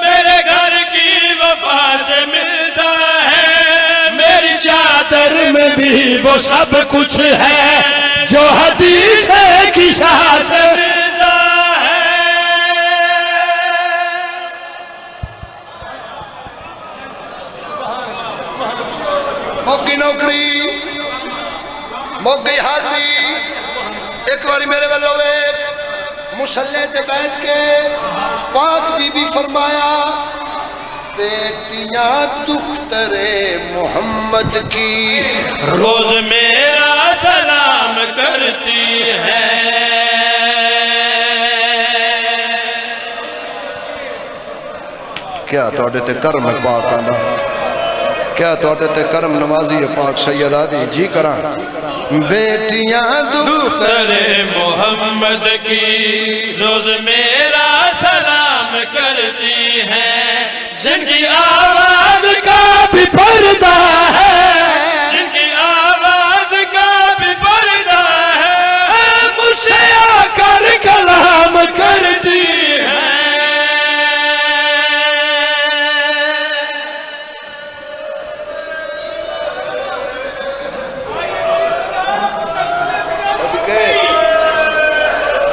मेरे घर की वफा से मिलता है। मेरी चादर में भी वो सब कुछ है जो हदीस की शाह से मिलता है। मोगी नौकरी मोगी हाजरी। एक बार मेरे वालों मुसल्ले ते बैठ के पाक बीबी फरमाया, बेटियां दुख्तरे मोहम्मद की रोज मेरा सलाम करती है। क्या तोड़े ते कर्म है पाक आंदा, क्या तोड़े ते कर्म नवाजी है पाक सैयदा दी जी करा। बेटियां दुख्तरे मोहम्मद की रोज मेरा सलाम करती हैं, जिनकी आवाज का भी पर्दा है, जिनकी आवाज का भी पर्दा है, मुझसे आकर कलाम करती हैं।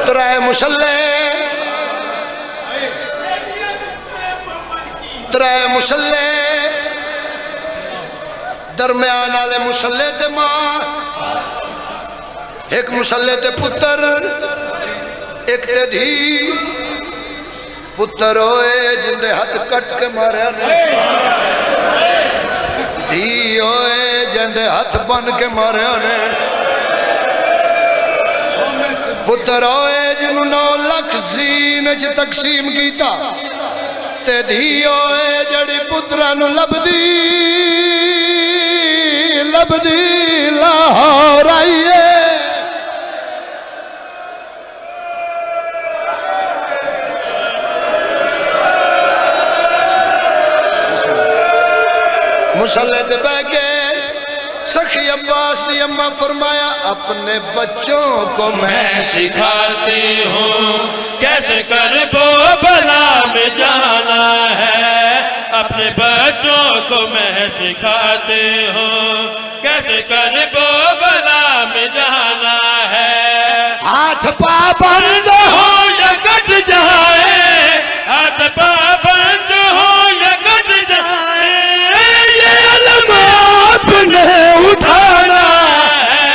त्रै मुसल्ले दरम्यान वाले मुसल्ले ते मां, एक मुसल्ले ते पुत्र, एक ते धी। पुत्र होए जिंदे हाथ कट के मारिया ने, धी होए जिंदे हाथ बन के मारिया ने। पुत्र होए जिन्हों 9 लाख ज़ीन च तकसीम किया, ते धी होए जड़ी पुत्रा नू लभदी लभदी लाहौर आईए। मुसल्ले ते बह के सखी अब्बास दी अम्मा फरमाया, अपने बच्चों को मैं सिखाती हूँ कैसे कर वो भला में जाना है। अपने बच्चों को मैं सिखाती हूँ कैसे कर वो भला में जाना है। हाथ पा बंद हो या कट जाए, हाथ पा बंद हो या कट जाए, ये अलम आपने उठाना है।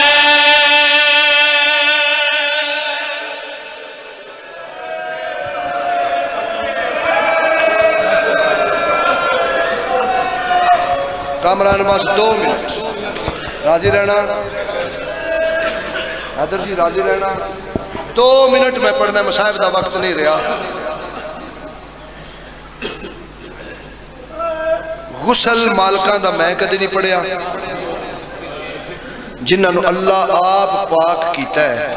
कामरान बस 2 मिनट राजी रहना, आदर जी राजी रहना। 2 मिनट में पढ़ना, मसाहिब का वक्त नहीं रहा। गुसल मालकां दा मैं कदे नहीं पढ़िया, जिन्होंने अल्लाह आप पाक किया है।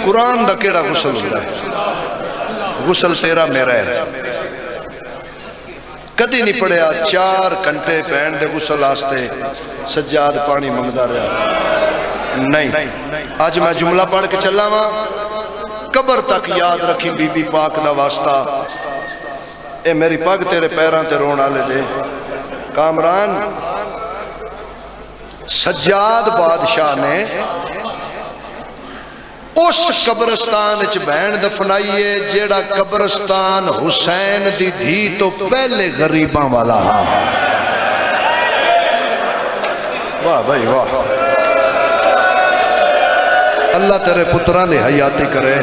कुरान दा केड़ा गुसल होता है? गुसल तेरा मेरा है। कदी नहीं पढ़िया। 4 घंटे पैन दे गुसल वास्ते सज्जाद पानी मंगदा रहा नहीं। अज मैं जुमला पढ़ के चला वा, कबर तक याद रखी बीबी पाक दा वास्ता। ए मेरी पग तेरे पैरों ते रोन वाले दे। कामरान सज्जाद बादशाह ने उस कब्रस्तान च बहन दफनाइए जेड़ा कब्रस्तान हुसैन दी धी तो पहले गरीबां वाला हा। वाह भाई वाह, अल्लाह तेरे पुत्रा ने हयाती करे,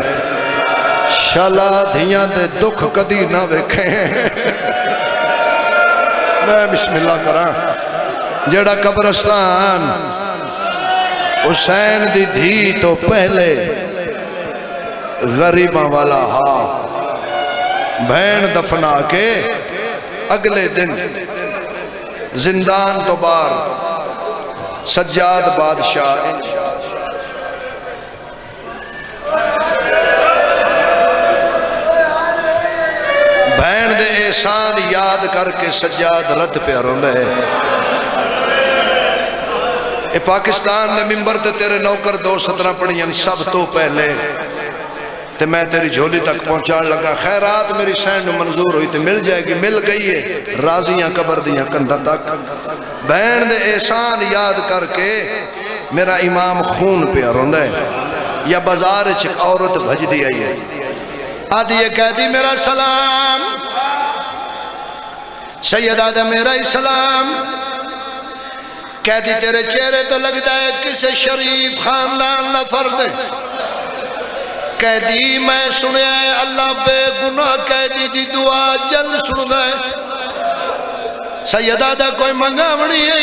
शाला धियां दे दुख कदी ना वेखे। मैं बिस्मिल्लाह करा, जेड़ा कब्रस्तान हुसैन दी धी तो पहले गरीबां वाला हा, बहन दफना के अगले दिन जिंदान तो बाहर सज्जाद बादशाह बहन दे एहसान याद करके सज्जाद रत पे रोंदा है। ए पाकिस्तान ने मिंबर ते तेरे नौकर 2 सतरां पढ़ियां सब तो पहले ते मैं तेरी झोली तक पहुंचाने लगा। खैरात मेरी सैन मंजूर हुई तो मिल जाएगी, मिल गई है। राजियां कबर दियां कंधा तक बहन दे एहसान याद करके मेरा इमाम खून पे रोंदा है। या बाजार च औरत भजदी आई है, आदि ये कहती मेरा सलाम, सैयदा दा मेरा सलाम। कहती तेरे चेहरे तो लगता है किसी शरीफ खानदान का फर्द है। कहती मैं सुनया है अल्लाह बेगुनाह कैदी दी दुआ जल्द सुनदा है। सैयदा दा कोई मंगावणी है?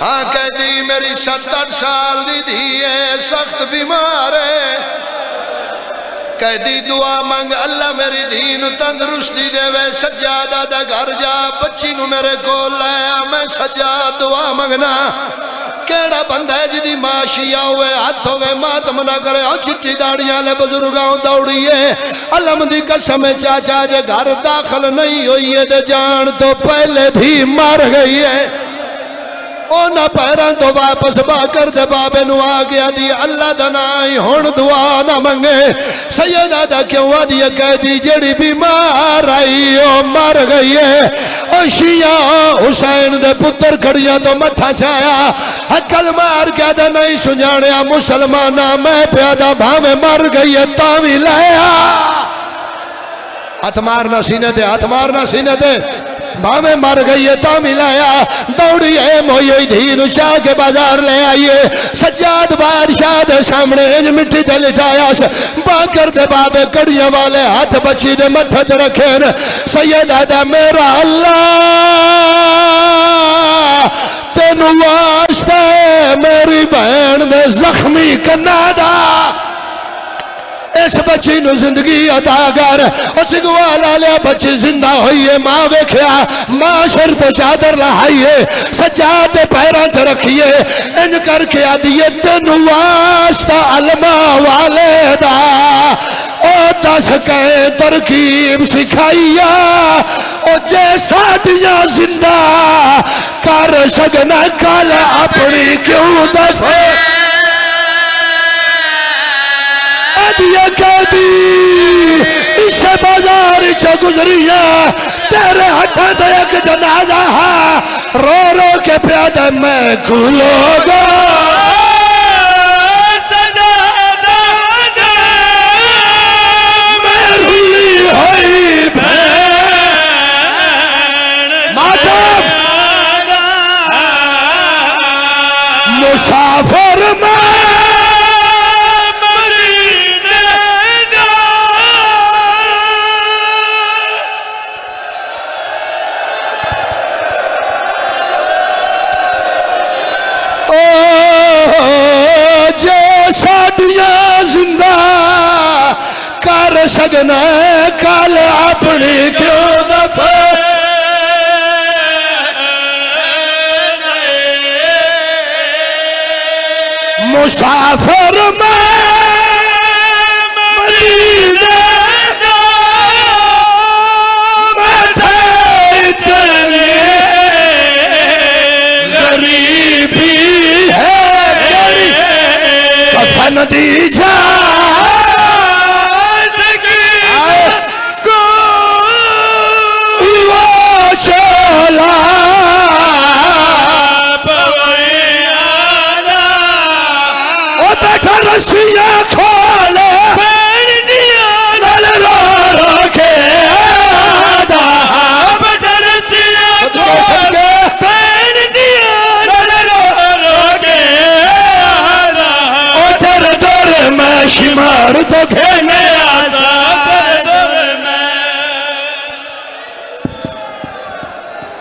हाँ कहती मेरी 7-8 साल दी धी है, सख्त बीमार है। कहती दुआ मंग अल्लाह मेरी धी नू तंदुरुस्ती देवे। सज्जादा दा घर जा, बच्ची नू मेरे कोल लाया, मैं सज्जाद दुआ मंगना। केड़ा बंदा है जिदी माशिया हुए हाथ होवे मातम ना करे। चिट्टी दाड़ियां ले बुजुर्गां दौड़िए, अलम दी कसम चाचा जे घर दाखिल नहीं हुई है ते जान तो पहले भी मर गई है। ना पैरों तो वापस बाकर दे बाबे नु आ गया दी अल्लाह दा नाम हुण दुआ ना मंगे। सैयदा दा क्यों आदि कहदी जेड़ी बीमार आई ओ मर गई है। ओ शिया हुसैन दे पुत्र खड़ियां तो मथा छाया, अकल मार के दे नहीं सुझाणिया मुसलमाना मैं प्यादा भावे मर गई है तावी लाया। हाथ मारना सीने ते, हाथ मारना सीने ते, भावे मर गई है ता मिलाया। दौड़िए मोई धी चाह के बाजार ले आइए। सज्जाद बादशाह दे सामने इंज मिट्टी ते लिटाया। बाकर दे बाबे कड़ियां वाले हाथ बच्ची दे मथे ते रखे। सैयदा दा मेरा अल्लाह तेनू वास्ते मेरी बहन दे जख्मी कन्ना दा इस बच्ची नू जिंदगी अता कर। सिगवा ला लिया बच्ची जिंदा हुई है। मां वेख्या, मां सिर तो चादर लहाइए, सज्जाद दे पैरां ते रखिए। इंज करके आदिए तेनू वास्ता अलमा वाले दा ओ दस के तरकीब सिखाइया। ओ जे साडियां जिंदा कर सकना कल अपनी क्यों दफे कहती इसे बाजार च गुजरिया। तेरे हथा तो एक जनाजा है, रो रो के प्यादा मैं खुलोगा। मैं रुली हुई मातम मुसाफिर में जिंदा कर सकना कल अपनी क्यों दफे मुसाफिर में